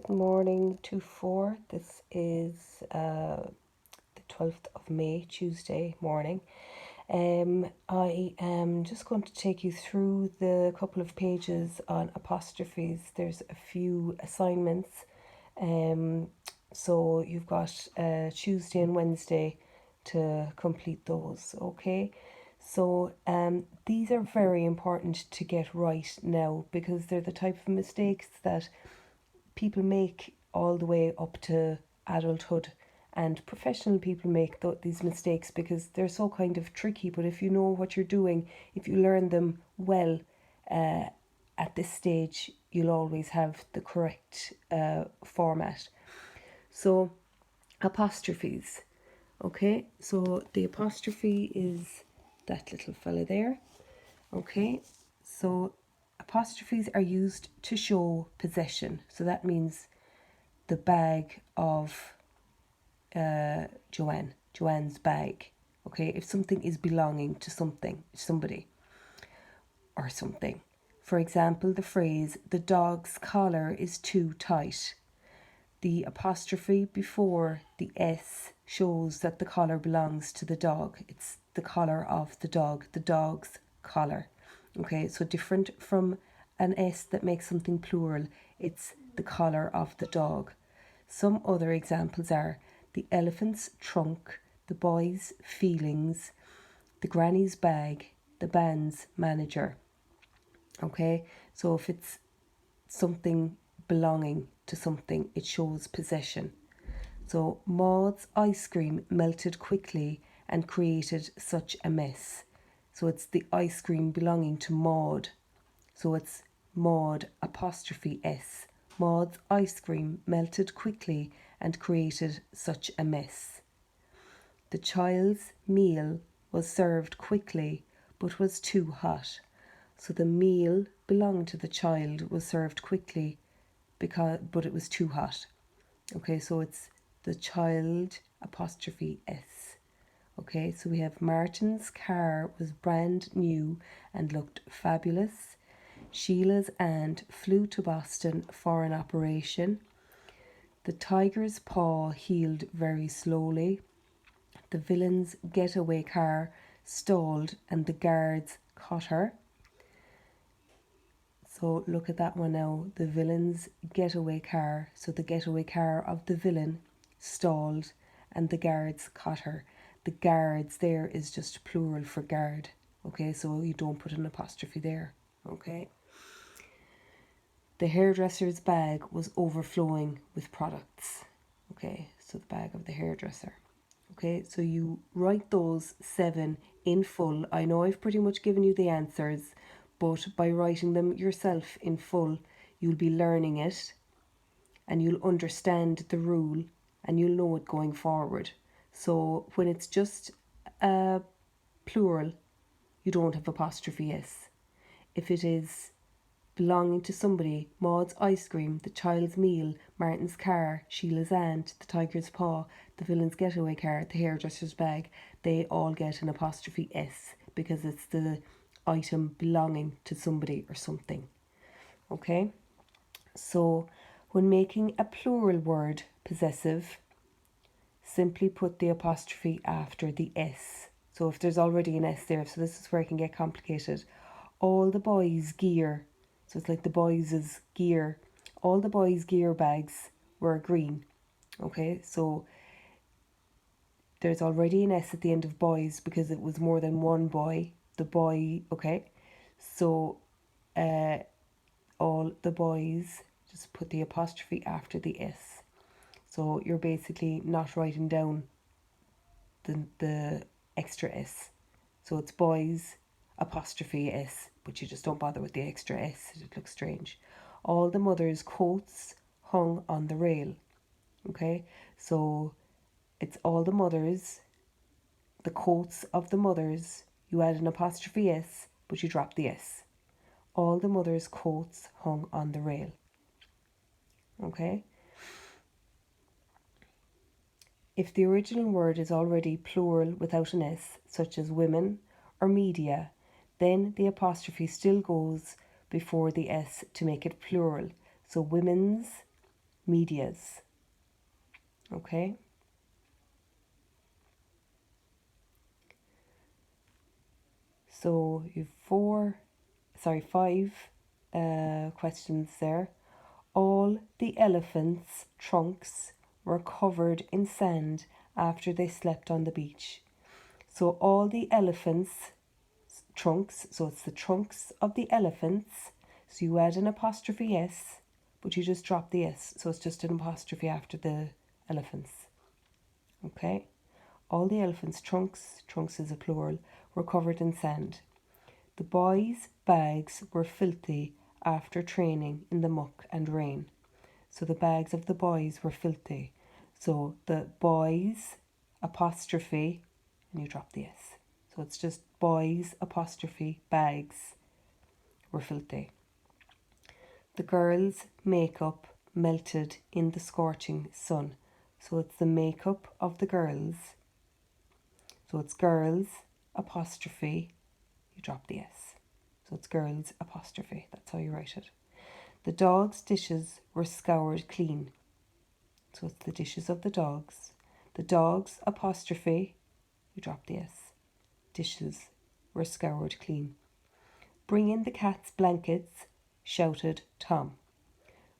Good morning to 4. This is the 12th of May, Tuesday morning. I am just going to take you through the couple of pages on apostrophes. There's a few assignments. So you've got Tuesday and Wednesday to complete those, okay? So these are very important to get right now because they're the type of mistakes that people make all the way up to adulthood, and professional people make these mistakes because they're so kind of tricky. But if you know what you're doing, if you learn them well at this stage, you'll always have the correct format. So apostrophes, okay, so the apostrophe is that little fella there. Okay, so apostrophes are used to show possession. So that means the bag of Joanne's bag. Okay, if something is belonging to somebody, or something. For example, the phrase, the dog's collar is too tight. The apostrophe before the S shows that the collar belongs to the dog. It's the collar of the dog's collar. Okay, so different from an S that makes something plural, it's the collar of the dog. Some other examples are the elephant's trunk, the boy's feelings, the granny's bag, the band's manager. Okay, so if it's something belonging to something, it shows possession. So Maud's ice cream melted quickly and created such a mess. So it's the ice cream belonging to Maud. So it's Maud apostrophe S. Maud's ice cream melted quickly and created such a mess. The child's meal was served quickly but was too hot. So the meal belonged to the child was served quickly but it was too hot. Okay, so it's the child apostrophe S. Okay, so we have Martin's car was brand new and looked fabulous. Sheila's aunt flew to Boston for an operation. The tiger's paw healed very slowly. The villain's getaway car stalled and the guards caught her. So look at that one now. The villain's getaway car. So the getaway car of the villain stalled and the guards caught her. The guards there is just plural for guard. Okay, so you don't put an apostrophe there. Okay. The hairdresser's bag was overflowing with products. Okay, so the bag of the hairdresser. Okay, so you write those 7 in full. I know I've pretty much given you the answers, but by writing them yourself in full, you'll be learning it and you'll understand the rule and you'll know it going forward. So when it's just plural, you don't have apostrophe S. If it is belonging to somebody, Maud's ice cream, the child's meal, Martin's car, Sheila's aunt, the tiger's paw, the villain's getaway car, the hairdresser's bag, they all get an apostrophe S because it's the item belonging to somebody or something. Okay? So when making a plural word possessive, simply put the apostrophe after the S. So if there's already an S there, so this is where it can get complicated. All the boys' gear, so it's like the boys' gear, all the boys' gear bags were green. Okay, so there's already an S at the end of boys because it was more than one boy. The boy, okay, so all the boys, just put the apostrophe after the S. So you're basically not writing down the extra S. So it's boys apostrophe S, but you just don't bother with the extra S. It looks strange. All the mothers' coats hung on the rail. Okay, so it's all the mothers, the coats of the mothers. You add an apostrophe S, but you drop the S. All the mothers' coats hung on the rail. Okay. If the original word is already plural without an S, such as women or media, then the apostrophe still goes before the S to make it plural. So women's, medias. Okay. So you've five questions there. All the elephants' trunks were covered in sand after they slept on the beach. So all the elephants' trunks, so it's the trunks of the elephants. So you add an apostrophe S, but you just drop the S. So it's just an apostrophe after the elephants. Okay? All the elephants' trunks is a plural, were covered in sand. The boys' bags were filthy after training in the muck and rain. So the bags of the boys were filthy. So the boys apostrophe, and you drop the S. So it's just boys apostrophe bags were filthy. The girls' makeup melted in the scorching sun. So it's the makeup of the girls. So it's girls apostrophe, you drop the S. So it's girls apostrophe. That's how you write it. The dogs' dishes were scoured clean. So it's the dishes of the dogs. The dogs apostrophe, you drop the S. Dishes were scoured clean. Bring in the cat's blankets, shouted Tom.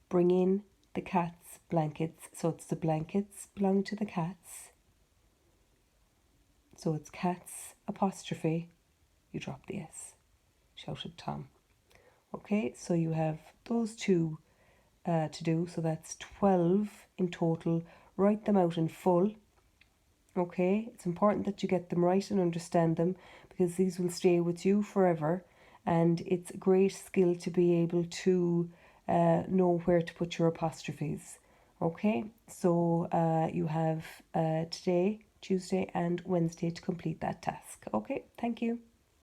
Bring in the cat's blankets. So it's the blankets belong to the cats. So it's cats apostrophe, you drop the S. Shouted Tom. Okay, so you have those two to do. So that's 12 in total. Write them out in full. Okay, it's important that you get them right and understand them because these will stay with you forever. And it's a great skill to be able to know where to put your apostrophes. Okay, so you have today, Tuesday, and Wednesday to complete that task. Okay, thank you.